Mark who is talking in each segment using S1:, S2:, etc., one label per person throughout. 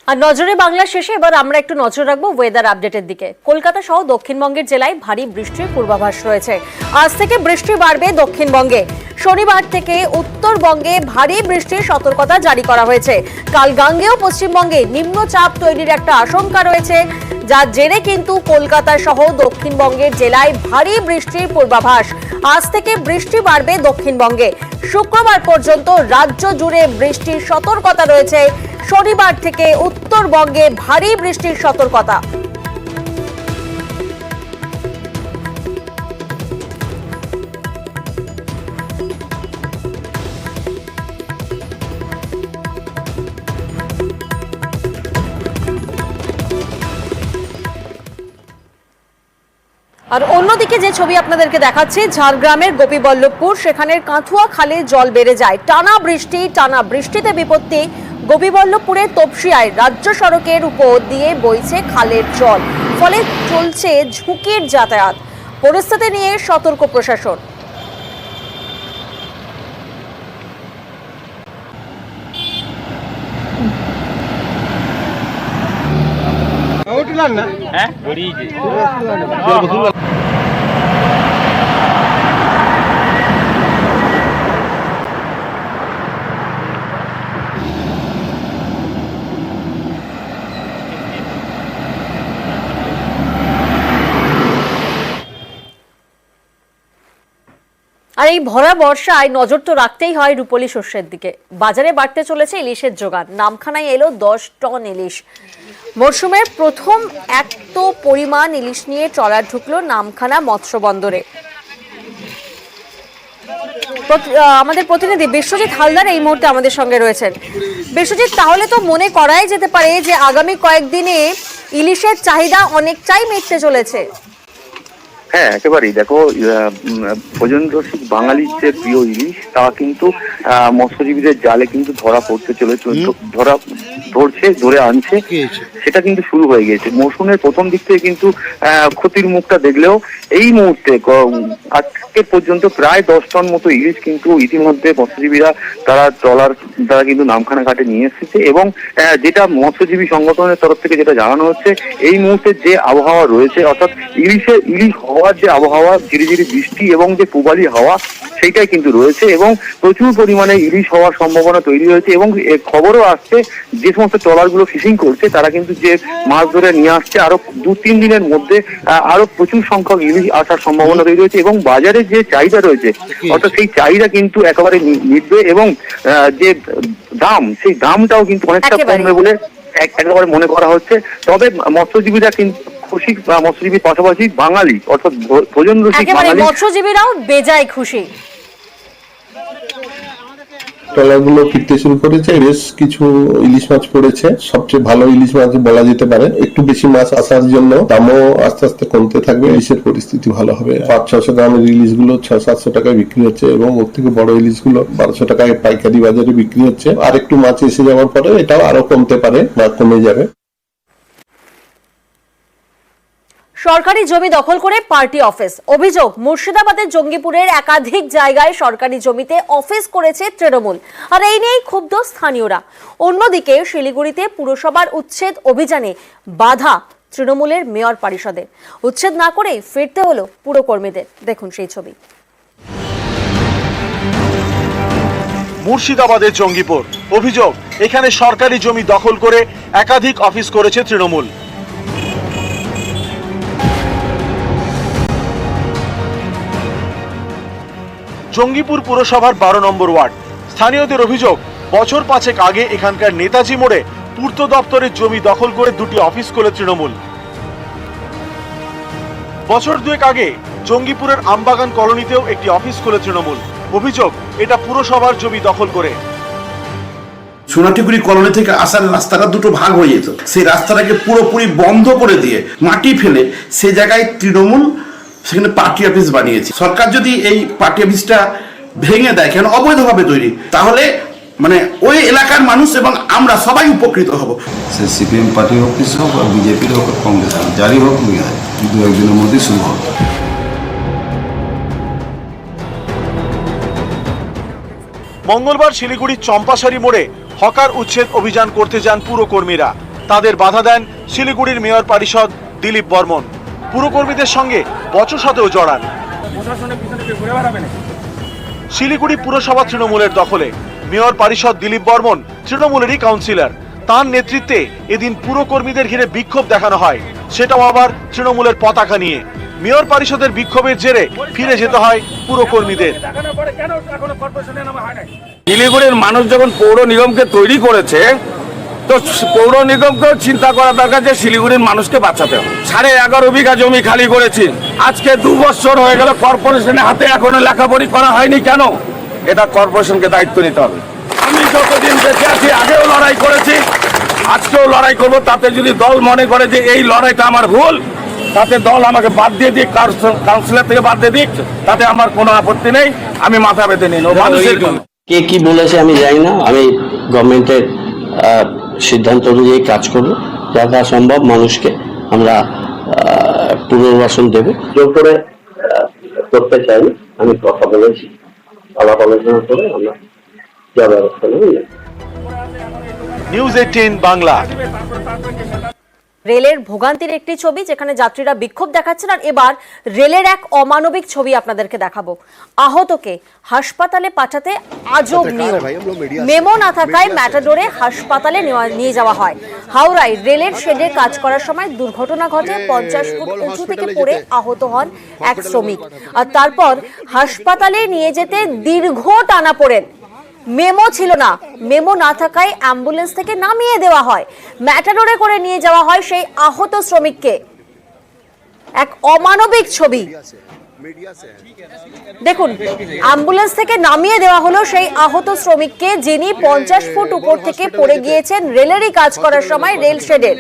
S1: আর নজরে বাংলা শেষে এবার আমরা একটু নজর রাখবো ওয়েদার আপডেটের দিকে। কলকাতা সহ দক্ষিণবঙ্গের জেলায় ভারী বৃষ্টির পূর্বাভাস রয়েছে। আজ থেকে বৃষ্টি বাড়বে দক্ষিণবঙ্গে। শনিবার থেকে উত্তরবঙ্গে ভারী বৃষ্টির সতর্কতা জারি করা হয়েছে। কাল গাঙ্গেয় পশ্চিমবঙ্গে নিম্নচাপ তৈরির একটা আশঙ্কা রয়েছে, যার জেরে কিন্তু কলকাতা সহ দক্ষিণবঙ্গের জেলায় ভারী বৃষ্টির পূর্বাভাস। আজ থেকে বৃষ্টি বাড়বে দক্ষিণবঙ্গে। শুক্রবার পর্যন্ত রাজ্য জুড়ে বৃষ্টির সতর্কতা রয়েছে। শনিবার থেকে উত্তরবঙ্গে ভারী বৃষ্টির সতর্কতা। আর অন্যদিকে যে ছবি আপনাদেরকে দেখাচ্ছি, ঝাড়গ্রামের গোপীবল্লভপুর, সেখানের কাঁথুয়া খালে জল বেড়ে যায়। টানা বৃষ্টিতে বিপত্তি। গোপীবল্লভপুরের তপসিয়ায় রাজ্য সড়কের উপর দিয়ে বইছে খালের জল, ফলে চলছে ঝুঁকির যাতায়াত। পরিস্থিতি নিয়ে সতর্ক প্রশাসন। আর এই ভরা বর্ষায় নজর তো রাখতেই হয় রূপলী শস্যের দিকে। বাজারে বাড়তে চলেছে ইলিশের জোগান। নামখানায় এলো 10 টন ইলিশ। মরশুমের প্রথম এত পরিমাণ ইলিশ নিয়ে ট্রলার ঢুকলো নামখানা মৎস্য বন্দরে। আমাদের প্রতিনিধি বিশ্বজিৎ হালদার এই মুহূর্তে আমাদের সঙ্গে রয়েছেন। বিশ্বজিৎ, তাহলে তো মনে করাই যেতে পারে যে আগামী কয়েকদিনে ইলিশের চাহিদা অনেকটাই মিটতে চলেছে।
S2: হ্যাঁ, একেবারেই। দেখো, ভোজন রসিক বাঙালির যে প্রিয় ইলিশ, তা কিন্তু মৎস্যজীবীদের জালে কিন্তু ধরা পড়তে চলেছে, ধরে আনছে। সেটা কিন্তু শুরু হয়ে গিয়েছে। মৌসুমের প্রথম দিক থেকে কিন্তু ক্ষতির মুখটা দেখলেও এই মুহূর্তে আজকে পর্যন্ত প্রায় 10 টন মতো ইলিশ কিন্তু ইতিমধ্যে মৎস্যজীবীরা তারা কিন্তু নামখানা ঘাটে নিয়ে এসেছে। এবং যেটা মৎস্যজীবী সংগঠনের তরফ থেকে যেটা জানানো হচ্ছে, এই মুহূর্তে যে আবহাওয়া রয়েছে, অর্থাৎ ইলিশ হওয়ার যে আবহাওয়া, ধীরে ধীরে বৃষ্টি এবং যে পূবালি হাওয়া, সেইটাই কিন্তু রয়েছে। এবং প্রচুর পরিমাণে ইলিশ হওয়ার সম্ভাবনা তৈরি হয়েছে। এবং খবরও আসছে, যে সমস্ত ট্রলারগুলো ফিশিং করছে তারা কিন্তু যে মাছ ধরে নিয়ে আসছে, আরো 2-3 দিনের মধ্যে আরো প্রচুর সংখ্যক ইলিশ আসার সম্ভাবনা তৈরি হয়েছে। এবং বাজারে যে চাহিদা রয়েছে, অর্থাৎ সেই চাহিদা কিন্তু একেবারে মিটবে। এবং যে দাম, সেই দামটাও কিন্তু অনেকটা কমবে বলে একেবারে মনে করা হচ্ছে। তবে মৎস্যজীবীরা কিন্তু খুশি, মৎস্যজীবীর পাশাপাশি বাঙালি অর্থাৎ ভোজন রসিক বাঙালি
S1: মৎস্যজীবীরাও বেজায় খুশি।
S3: ট্রলারগুলো ফিরতে শুরু করেছে। বেশ কিছু ইলিশ মাছ পড়েছে, সবচেয়ে ভালো ইলিশ মাছ বলা যেতে পারে। একটু বেশি মাছ আসার জন্য দামও আস্তে আস্তে কমতে থাকবে। ইলিশের পরিস্থিতি ভালো হবে। 500-600 গ্রামের ইলিশ গুলো 600-700 টাকায় বিক্রি হচ্ছে এবং ওর থেকে বড় ইলিশ গুলো 1200 টাকায় পাইকারি বাজারে বিক্রি হচ্ছে। আর একটু মাছ এসে যাওয়ার পরে এটাও আরো কমতে পারে বা কমে যাবে।
S1: সরকারি জমি দখল করে পার্টি অফিস। অভিযোগ, মুর্শিদাবাদের জঙ্গিপুরের একাধিক জায়গায় সরকারি জমিতে অফিস করেছে তৃণমূল। আর এই নিয়েই ক্ষুব্ধ স্থানীয়রা। অন্যদিকে শিলিগুড়িতে পুরসভার উচ্ছেদ অভিযানে বাধা তৃণমূলের মেয়র পরিষদে। উচ্ছেদ না করেই ফিরতে হলো পুরকর্মীদের। দেখুন সেই ছবি।
S4: মুর্শিদাবাদের জঙ্গিপুর। অভিযোগ, এখানে সরকারি জমি দখল করে একাধিক অফিস করেছে তৃণমূল। জঙ্গিপুর পুরসভার 12 নম্বর ওয়ার্ড। স্থানীয়দের অভিযোগ, বছর 5 আগে এখানকার নেতাজি মোড়ে পূর্ত দপ্তরের জমি দখল করে 2টি অফিস খোলে তৃণমূল। বছর 2 আগে জঙ্গিপুরের আমবাগান কলোনিতেও একটি অফিস খোলে তৃণমূল। অভিযোগ, এটা পুরসভার জমি দখল করে।
S5: সোনাটিগুড়ি কলোনি থেকে আসার রাস্তাটা দুটো ভাগ হয়ে যেত। সেই রাস্তাটাকে পুরোপুরি বন্ধ করে দিয়ে মাটি ফেলে সে জায়গায় তৃণমূল সেখানে পার্টি অফিস বানিয়েছে। সরকার যদি এই পার্টি অফিসটা ভেঙে দেয়, কেন অবৈধভাবে তৈরি, তাহলে মানে ওই এলাকার মানুষ এবং আমরা সবাই উপকৃত হব।
S6: সে সিপিএম পার্টির অফিস হোক বা বিজেপির হোক, কংগ্রেস হোক, যারই হোক, 2-1 দিনের মধ্যে শুরু হবে।
S4: মঙ্গলবার শিলিগুড়ির চম্পাশাড়ি মোড়ে হকার উচ্ছেদ অভিযান করতে যান পুরকর্মীরা। তাদের বাধা দেন শিলিগুড়ির মেয়র পরিষদ দিলীপ বর্মন। পুরকর্মীদের সঙ্গে বচসাতেও জড়ান। শিলিগুড়ি পুরসভা তৃণমূলের দখলে। মেয়র পরিষদ দিলীপ বর্মন তৃণমূলেরই কাউন্সিলর। তার নেতৃত্বে এদিন পুরকর্মীদের ঘিরে বিক্ষোভ দেখানো হয়, সেটাও আবার তৃণমূলের পতাকা নিয়ে। মেয়র পরিষদের বিক্ষোভের জেরে ফিরে যেতে হয় পুরকর্মীদের।
S7: শিলিগুড়ির মানুষ যখন পৌর নিগমকে তৈরি করেছে, তো পৌর নিগমকেও চিন্তা করা দরকার যে শিলিগুড়ির মানুষকে বাঁচাতে হবে। 11.5 বিঘা জমি খালি করেছি, আজকে 2 বছর হয়ে গেল, কর্পোরেশনের হাতে এখনো লেখাপড়ি করা হয়নি কেন? এটা কর্পোরেশনকে দায়িত্ব নিতে হবে। আমি যতদিন বেঁচে আছি আগেও লড়াই করেছি, আজকেও লড়াই করব। তাতে যদি দল মনে করে যে এই লড়াইটা আমার ভুল, তাতে দল আমাকে বাদ দিয়ে দিক, কাউন্সিলর থেকে বাদ দিয়ে দিক, তাতে আমার কোনো আপত্তি নেই। আমি মাথা বেঁধে নিই মানুষের জন্য।
S8: কে কি বলেছে আমি জানি না, আমি গভর্নমেন্টের সিদ্ধান্ত অনুযায়ী কাজ করব। যথা সম্ভব মানুষকে আমরা পুনর্বাসন দেব। জোর করে করতে চাই, আমি কথা বলেছি, আলাপ আলোচনা করে আমরা যা ব্যবস্থা নেব।
S4: নিউজ 18 বাংলা।
S1: রেলের ভোগান্তির একটি ছবি, যেখানে যাত্রীরা বিক্ষোভ দেখাচ্ছেন। আর এবার রেলের এক অমানবিক ছবি আপনাদেরকে দেখাবো। আহতকে হাসপাতালে পাঠাতে আজব নিয়ম। মেমো না থাকায় ম্যাটাডোরে হাসপাতালে নিয়ে যাওয়া হয়। হাওড়ায় রেলের শেডে কাজ করার সময় দুর্ঘটনা ঘটে। 50 ফুট উঁচু থেকে পড়ে আহত হন এক শ্রমিক। আর তারপর হাসপাতালে নিয়ে যেতে দীর্ঘ টানাপোড়েন। মেমো ছিল না, মেমো না থাকায় অ্যাম্বুলেন্স থেকে নামিয়ে দেওয়া হয়, ম্যাটাডোরে করে নিয়ে যাওয়া হয় সেই আহত শ্রমিককে। এক অমানবিক ছবি দেখুন, অ্যাম্বুলেন্স থেকে নামিয়ে দেওয়া হলো সেই আহত শ্রমিককে, যিনি 50 ফুট উপর থেকে পড়ে গিয়েছেন রেলেরই কাজ করার সময় রেল শেডে।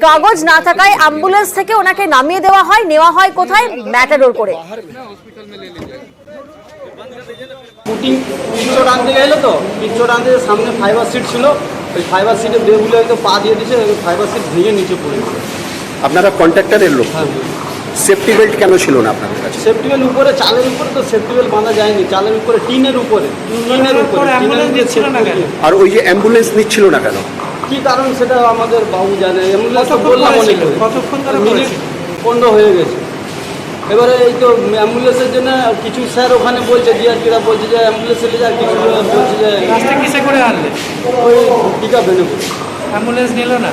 S1: কাগজ না থাকায় অ্যাম্বুলেন্স থেকে ওনাকে নামিয়ে দেওয়া হয়। নেওয়া হয় কোথায়? ম্যাটাডোর করে।
S9: পিকচার আনতে গেলো তো, পিকচার আনতে সামনে ফাইবার সিট ছিল, ওই ফাইবার সিটে বেগুলো হয়তো পা দিয়ে দিয়েছে, ওই ফাইবার সিট ভেঙে নিচে পড়ে গেছে।
S10: আপনারা কন্ট্রাক্টরের লোক,
S9: হ্যাঁ,
S10: সেফটি বেল্ট কেন ছিল না আপনাদের কাছে?
S9: সেফটি বেল্ট উপরে, চালের উপরে তো সেফটি বেল্ট বাঁধা যায়নি, চালের উপরে টিনের উপরে
S10: আর ওই যে অ্যাম্বুলেন্স নিচ্ছিল না কেন,
S9: কি কারণ সেটা আমাদের বাবু জানে। অ্যাম্বুলেন্স বললাম অনেক, মিনিট 15 হয়ে গেছে। এবারে এই তো অ্যাম্বুলেন্সের জন্য কিছু স্যার ওখানে বলছে, ডিআরপিরা বলছে যে অ্যাম্বুলেন্সে নিয়ে যায়, কিছু বলছে যে কিসে করে আনলে, ওই টিকা বেনে অ্যাম্বুলেন্স নিল না।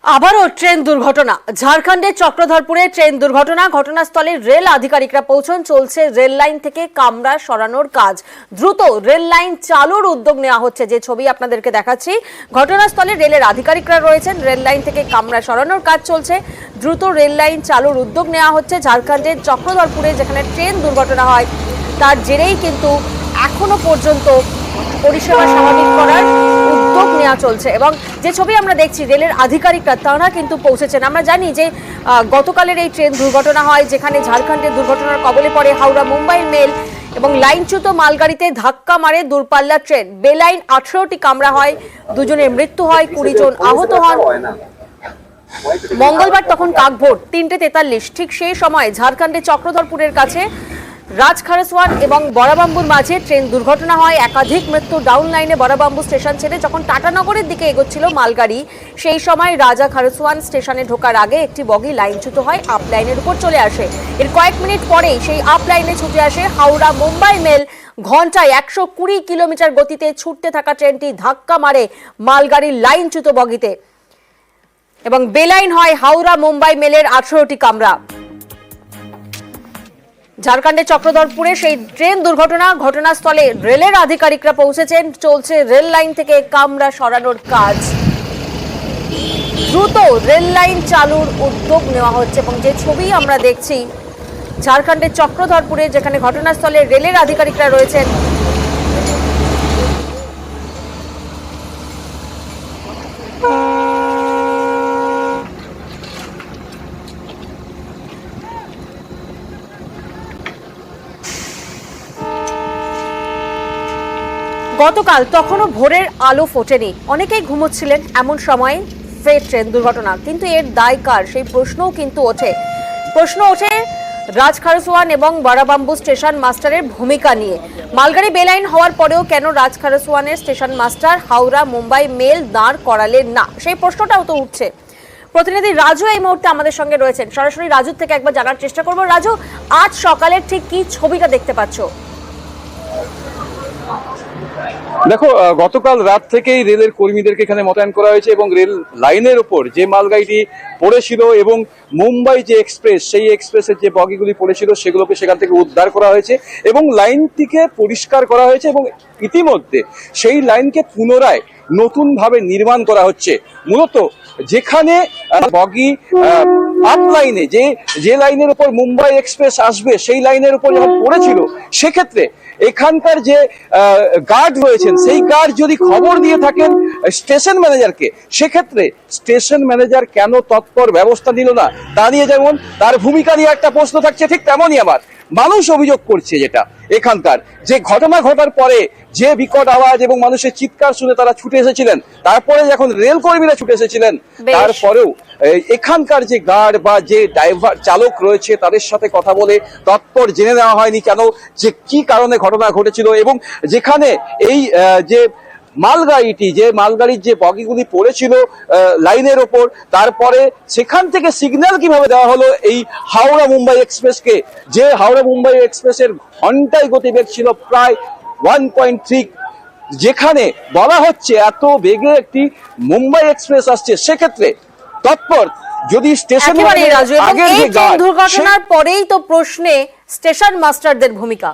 S1: আবারও ট্রেন দুর্ঘটনা। ঝাড়খণ্ডের চক্রধরপুরে ট্রেন দুর্ঘটনা। ঘটনাস্থলে রেল আধিকারিকরা পৌঁছন। চলছে রেল লাইন থেকে কামরা সরানোর কাজ। দ্রুত রেল লাইন চালুর উদ্যোগ নেওয়া হচ্ছে, যে ছবি আপনাদেরকে দেখাচ্ছি। ঘটনাস্থলে রেলের আধিকারিকরা রয়েছেন। রেল লাইন থেকে কামরা সরানোর কাজ চলছে। দ্রুত রেল লাইন চালুর উদ্যোগ নেওয়া হচ্ছে। ঝাড়খণ্ডের চক্রধরপুরে যেখানে ট্রেন দুর্ঘটনা হয়, তার জেরেই কিন্তু এখনো পর্যন্ত পরিষেবা স্বাভাবিক করার উদ্যোগ নেওয়া চলছে। এবং যে ছবি আমরা দেখছি, রেলের আধিকারিকরা তারা কিন্তু পৌঁছেছেন। আমরা জানি যে গতকালের এই ট্রেন দুর্ঘটনা হয়, যেখানে ঝাড়খণ্ডের দুর্ঘটনার কবলে পড়ে হাওড়া মুম্বাই মেল এবং লাইনচ্যুত মালগাড়িতে ধাক্কা মারে দূরপাল্লার ট্রেন। বেলাইন 18টি কামরা হয়, 2 জনের মৃত্যু হয়, 20 জন আহত হন। মঙ্গলবার তখন কাকভোর 3:43, ঠিক সেই সময় ঝাড়খণ্ডের চক্রধরপুরের কাছে রাজখারসওয়ান এবং বড়াবাম্বুর মাঝে ট্রেন দুর্ঘটনা হয়। একাধিক মৃত্যু। ডাউন লাইনে বড়াবাম্বু স্টেশন ছেড়ে যখন টাটানগরের দিকে এগোচ্ছিল মালগাড়ি, সেই সময় রাজা খারসওয়ান স্টেশনে ঢোকার আগে একটি বগি লাইনচ্যুত হয়, আপ লাইনের উপর চলে আসে। এর কয়েক মিনিট পরেই সেই আপ লাইনে ছুটে আসে হাওড়া মুম্বাই মেল। ঘন্টায় 120 কিলোমিটার গতিতে ছুটতে থাকা ট্রেনটি ধাক্কা মারে মালগাড়ির লাইনচ্যুত বগিতে এবং বেলাইন হয় হাওড়া মুম্বাই মেলের 18টি কামরা। ঝাড়খণ্ডের চক্রধরপুরে সেই ট্রেন দুর্ঘটনা। ঘটনাস্থলে রেলের আধিকারিকরা পৌঁছেছেন। চলছে রেল লাইন থেকে কামরা সরানোর কাজ। দ্রুত রেল লাইন চালুর উদ্যোগ নেওয়া হচ্ছে এবং যে ছবি আমরা দেখছি ঝাড়খণ্ডের চক্রধরপুরে, যেখানে ঘটনাস্থলে রেলের আধিকারিকরা রয়েছেন। গতকাল তখনও ভোরের আলো ফোটেনি, অনেকেই ঘুমোচ্ছিলেন। এমন সময় ফের ট্রেন দুর্ঘটনা। কিন্তু এর দায় কার, সেই প্রশ্নও কিন্তু ওঠে। রাজ খারসওয়ান এবং বারাবাম্বু স্টেশন মাস্টারের ভূমিকা নিয়ে। মালগাড়ি বেলাইন হওয়ার পরেও কেন রাজ খারসওয়ানের station master Howrah Mumbai mail দাঁড় করালেন না, সেই প্রশ্নটাও তো উঠছে। প্রতিনিধি রাজু এই মুহূর্তে আমাদের সঙ্গে রয়েছেন, সরাসরি রাজু থেকে একবার জানার চেষ্টা করব। রাজু, আজ সকালের ঠিক কি ছবিটা দেখতে পাচ্ছ?
S11: দেখো, গতকাল রাত থেকেই রেলের কর্মীদেরকে এখানে মোতায়েন করা হয়েছে এবং রেল লাইনের ওপর যে মালগাড়িটি পড়েছিল এবং মুম্বাই যে এক্সপ্রেস, সেই এক্সপ্রেসের যে বগিগুলি পড়েছিল সেগুলোকে সেখান থেকে উদ্ধার করা হয়েছে এবং লাইনটিকে পরিষ্কার করা হয়েছে এবং ইতিমধ্যে সেই লাইনকে পুনরায় নতুনভাবে নির্মাণ করা হচ্ছে। মূলত যেখানে বগি আপ লাইনে যে লাইনের উপর মুম্বাই এক্সপ্রেস আসবে সেই লাইনের উপর যখন পড়েছিল, সেক্ষেত্রে এখানকার যে গার্ড রয়েছেন সেই গার্ড যদি খবর দিয়ে থাকেন স্টেশন ম্যানেজারকে, সেক্ষেত্রে স্টেশন ম্যানেজার কেন তৎপর ব্যবস্থা নিল না, তা নিয়ে যেমন তার ভূমিকা নিয়ে একটা প্রশ্ন থাকছে, ঠিক তেমনই আবার মানুষ অভিযোগ করছে যেটা এখানকার যে ঘটনা ঘটার পরে যে বিকট আওয়াজ এবং মানুষের চিৎকার শুনে তারা ছুটে এসেছিলেন, তারপরে যখন রেল কর্মীরা ছুটে এসেছিলেন, তারপরেও এখানকার যে গার্ড বা যে ড্রাইভার চালক রয়েছে তাদের সাথে কথা বলে তৎপর জেনে নেওয়া হয়নি কেন যে কি কারণে ঘটনা ঘটেছিল এবং যেখানে এই যে মালগাড়ির যে বগিগুলি পড়েছিল লাইনের ওপর, তারপরে সেখান থেকে সিগন্যাল কিভাবে দেওয়া হলো এই হাওড়া মুম্বাই এক্সপ্রেসকে, যে হাওড়া মুম্বাই এক্সপ্রেসের ঘন্টায় গতিবেগ ছিল প্রায় 1.3, যেখানে বলা হচ্ছে এত বেগে একটি মুম্বাই এক্সপ্রেস আসছে, সেক্ষেত্রে তৎপর যদি স্টেশন
S1: দুর্ঘটনার পরেই তো প্রশ্নে স্টেশন মাস্টারদের ভূমিকা।